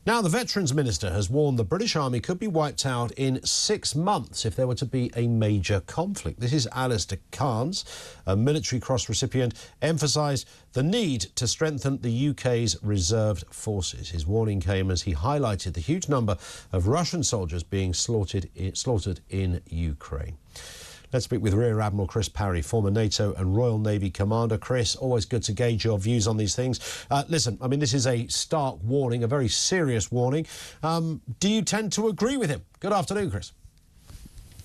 Now, the Veterans Minister has warned the British Army could be wiped out in 6 months if there were to be a major conflict. This is Alistair Carns, a Military Cross recipient, emphasised the need to strengthen the UK's reserved forces. His warning came as he highlighted the huge number of Russian soldiers being slaughtered in Ukraine. Let's speak with Rear Admiral Chris Parry, former NATO and Royal Navy commander. Chris, always good to gauge your views on these things. Listen, I mean, this is a stark warning, a very serious warning. Do you tend to agree with him? Good afternoon, Chris.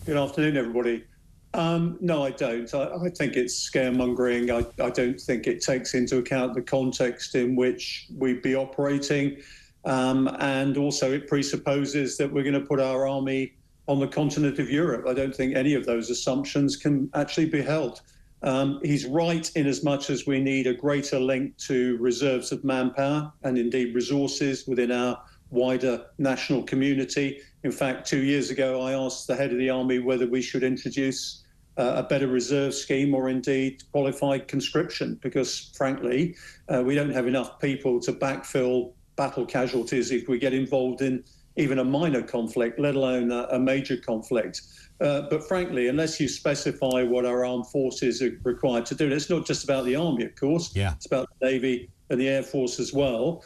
Good afternoon, everybody. No, I don't. I think it's scaremongering. I don't think it takes into account the context in which we'd be operating. And also it presupposes that we're going to put our army on the continent of Europe. I don't think any of those assumptions can actually be held. He's right in as much as we need a greater link to reserves of manpower and indeed resources within our wider national community. In fact, 2 years ago, I asked the head of the army whether we should introduce a better reserve scheme or indeed qualified conscription, because frankly, we don't have enough people to backfill battle casualties if we get involved in even a minor conflict, let alone a major conflict. But frankly, unless you specify what our armed forces are required to do, and it's not just about the Army, of course, it's about the Navy and the Air Force as well,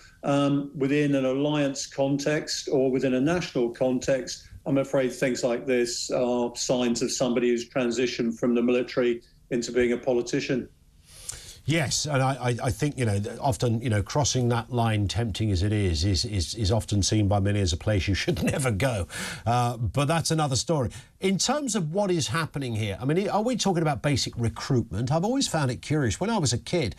within an alliance context or within a national context, I'm afraid things like this are signs of somebody who's transitioned from the military into being a politician. Yes, and I think, you know, often, you know, crossing that line, tempting as it is often seen by many as a place you should never go. But that's another story. In terms of what is happening here, I mean, are we talking about basic recruitment? I've always found it curious. When I was a kid,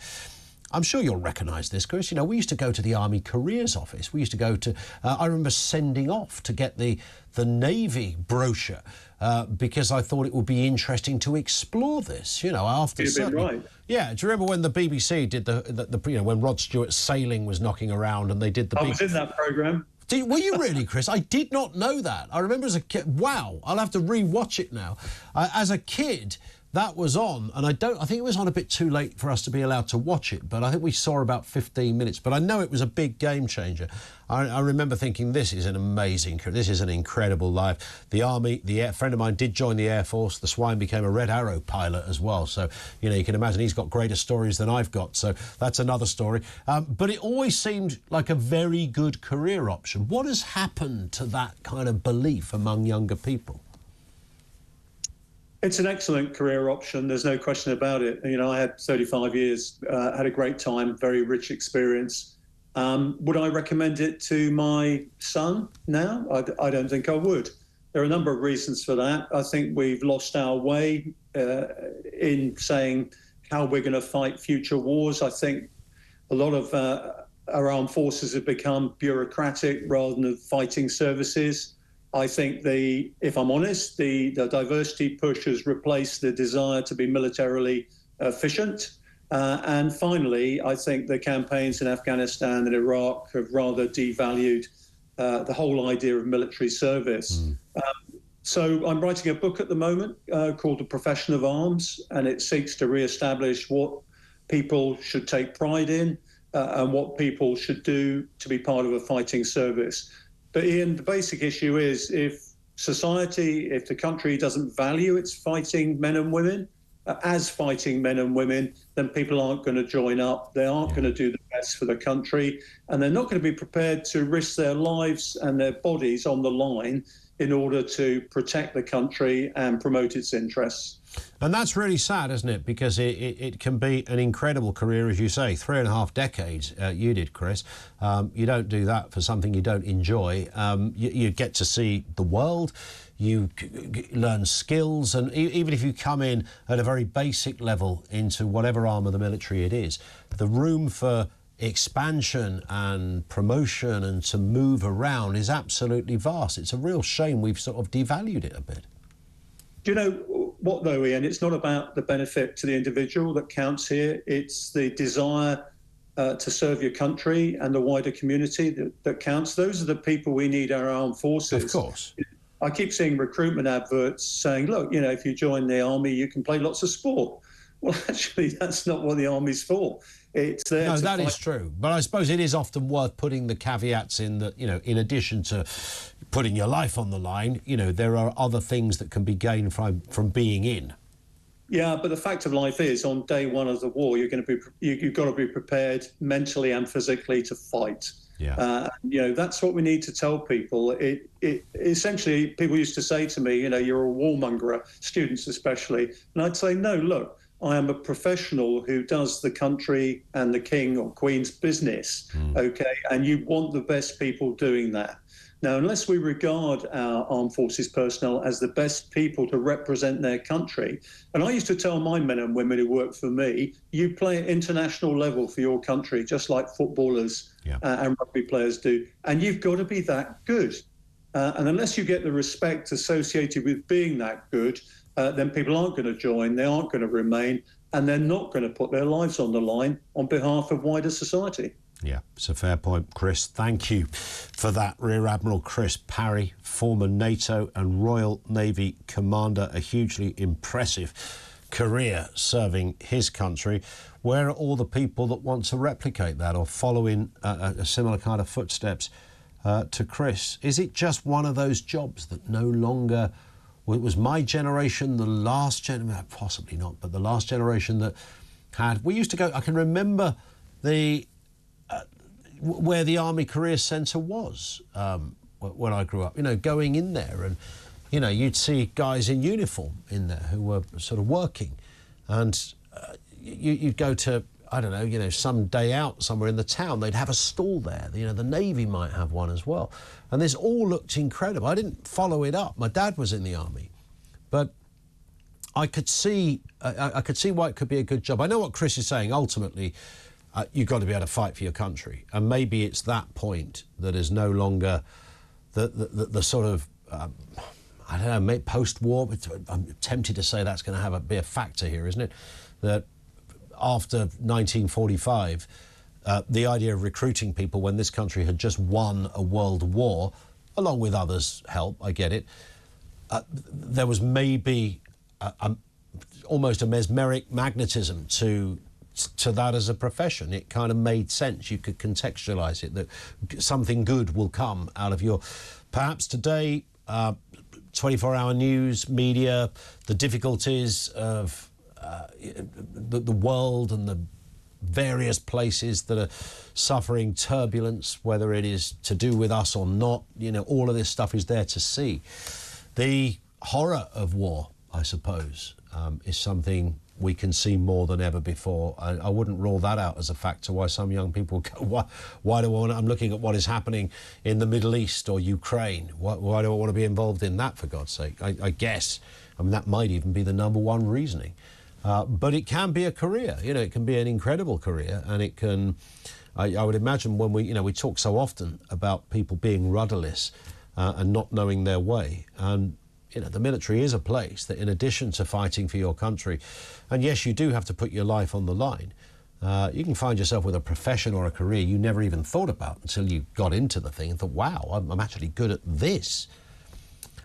I'm sure you'll recognise this, Chris. You know, we used to go to the Army Careers Office. We used to go to, I remember sending off to get the Navy brochure because I thought it would be interesting to explore this. You know, after right. Yeah, do you remember when the BBC did the you know, when Rod Stewart's Sailing was knocking around and they did the... I was in that programme. Were you really, Chris? I did not know that. I remember as a kid, wow, I'll have to re-watch it now. As a kid, that was on, and I think it was on a bit too late for us to be allowed to watch it, but I think we saw about 15 minutes. But I know it was a big game changer. I remember thinking, this is an amazing, this is an incredible life. The Army, a friend of mine did join the Air Force. The swine became a Red Arrow pilot as well. So, you know, you can imagine he's got greater stories than I've got. So that's another story. But it always seemed like a very good career option. What has happened to that kind of belief among younger people? It's an excellent career option. There's no question about it. You know, I had 35 years, had a great time, very rich experience. Would I recommend it to my son now? I don't think I would. There are a number of reasons for that. I think we've lost our way in saying how we're going to fight future wars. I think a lot of our armed forces have become bureaucratic rather than fighting services. I think if I'm honest, the diversity push has replaced the desire to be militarily efficient. And finally, I think the campaigns in Afghanistan and Iraq have rather devalued the whole idea of military service. So I'm writing a book at the moment called The Profession of Arms, and it seeks to re-establish what people should take pride in and what people should do to be part of a fighting service. But Ian, the basic issue is if the country doesn't value its fighting men and women as fighting men and women, then people aren't going to join up. They aren't going to do the best for the country, and they're not going to be prepared to risk their lives and their bodies on the line in order to protect the country and promote its interests. And that's really sad, isn't it? Because it can be an incredible career, as you say, 3.5 decades you did, Chris. You don't do that for something you don't enjoy. You get to see the world, you learn skills, and even if you come in at a very basic level into whatever arm of the military it is, the room for expansion and promotion and to move around is absolutely vast. It's a real shame we've sort of devalued it a bit. Do you know what, though, Ian? It's not about the benefit to the individual that counts here. It's the desire to serve your country and the wider community that counts. Those are the people we need our armed forces. Of course. I keep seeing recruitment adverts saying, look, you know, if you join the Army, you can play lots of sport. Well, actually, that's not what the Army's for. It's there. No, to that fight. is true. But I suppose it is often worth putting the caveats in that, you know, in addition to putting your life on the line, you know, there are other things that can be gained from being in. Yeah, but the fact of life is, on day one of the war, you've got to be prepared mentally and physically to fight. Yeah. You know, that's what we need to tell people. It essentially, people used to say to me, you know, you're a warmonger, students especially, and I'd say, no, look, I am a professional who does the country and the king or queen's business, okay, and you want the best people doing that. Now, unless we regard our armed forces personnel as the best people to represent their country, and I used to tell my men and women who work for me, you play at international level for your country, just like footballers and rugby players do, and you've got to be that good. And unless you get the respect associated with being that good, then people aren't going to join, they aren't going to remain, and they're not going to put their lives on the line on behalf of wider society. Yeah, it's a fair point, Chris. Thank you for that. Rear Admiral Chris Parry, former NATO and Royal Navy commander, a hugely impressive career serving his country. Where are all the people that want to replicate that or follow in a similar kind of footsteps to Chris? Is it just one of those jobs that no longer... Was my generation the last generation? Possibly not, but the last generation that had... We used to go... I can remember where the Army Career Centre was when I grew up, you know, going in there and, you know, you'd see guys in uniform in there who were sort of working and you'd go to, I don't know, you know, some day out somewhere in the town, they'd have a stall there. You know, the Navy might have one as well. And this all looked incredible. I didn't follow it up. My dad was in the Army, but I could see why it could be a good job. I know what Chris is saying. Ultimately, you've got to be able to fight for your country. And maybe it's that point that is no longer the sort of, I don't know, post-war. I'm tempted to say that's going to be a factor here, isn't it? That after 1945, the idea of recruiting people when this country had just won a world war, along with others' help, I get it, there was maybe almost a mesmeric magnetism to that as a profession. It kind of made sense. You could contextualise it, that something good will come out of your... Perhaps today, 24-hour news, media, the difficulties of the world and the various places that are suffering turbulence, whether it is to do with us or not, you know, all of this stuff is there to see. The horror of war, I suppose, is something we can see more than ever before. I wouldn't rule that out as a factor why some young people go, why do I want to, I'm looking at what is happening in the Middle East or Ukraine. Why do I want to be involved in that, for God's sake? I guess, I mean, that might even be the number one reasoning. But it can be a career, you know, it can be an incredible career, and it can, I would imagine when we talk so often about people being rudderless and not knowing their way, and you know, the military is a place that, in addition to fighting for your country, and yes, you do have to put your life on the line, you can find yourself with a profession or a career you never even thought about until you got into the thing and thought, wow, I'm actually good at this.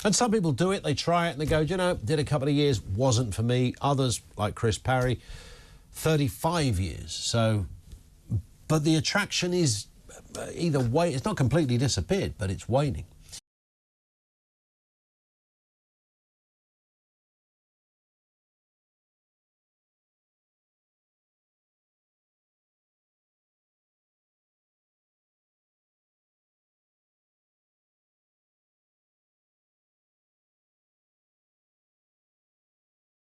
And some people do it, they try it and they go, you know, did a couple of years, wasn't for me. Others, like Chris Parry, 35 years. So, but the attraction is either way, it's not completely disappeared, but it's waning.